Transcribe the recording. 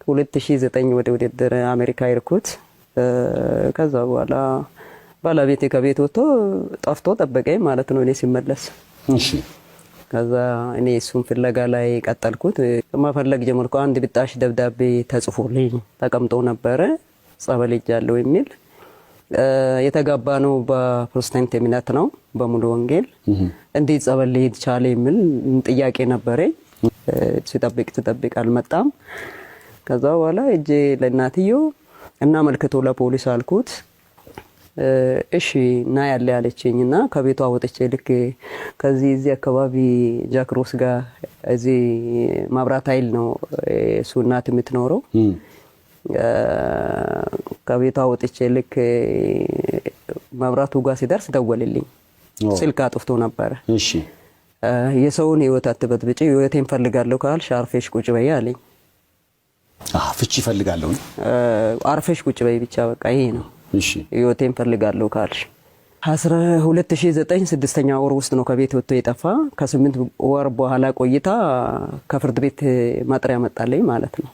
2009 ወደ ውድድር አሜሪካ ይርኩት። ከዛ በኋላ ባለቤቴ ከቤት ወጥቶ ጠፍቶ ጠበቀኝ ማለት ነው እኔ ሲመለስ። እሺ ከዛ እኔ እሱን ፍለጋ ላይ ቀጠልኩት። መፈለግ ጀመርኩ። አንድ ብጣሽ ደብዳቤ ተጽፎልኝ ተቀምጦ ነበረ ጸበል ሄጃለሁ የሚል። የተጋባ ነው በፕሮቴስታንት እምነት ነው በሙሉ ወንጌል። እንዴት ጸበል ሊሄድ ቻለ የሚል ጥያቄ ነበረኝ። ሲጠብቅ አልመጣም። ከዛ በኋላ እጄ ለእናትየው እና መልክቶ ለፖሊስ አልኩት። እሺ ና ያለ ያለችኝና ከቤቷ ወጥቼ ልክ ከዚህ እዚህ አካባቢ ጃክሮስ ጋር እዚህ ማብራት ኃይል ነው እሱ እናት የምትኖረው። ከቤቷ ወጥቼ ልክ ማብራቱ ጋር ሲደርስ ደወልልኝ። ስልክ አጥፍቶ ነበር። እሺ የሰውን ህይወት አትበጥብጪ፣ ህይወቴን ፈልጋለሁ ካልሽ አርፈሽ ቁጭ በይ አለኝ። ፍቺ ፈልጋለሁ አርፈሽ ቁጭ በይ ብቻ በቃ ይሄ ነው። እሺ ህይወቴን ፈልጋለሁ ካልሽ 2009 6ኛ ወር ውስጥ ነው ከቤት ወጥቶ የጠፋ። ከ8 ወር በኋላ ቆይታ ከፍርድ ቤት ማጥሪያ መጣለኝ ማለት ነው።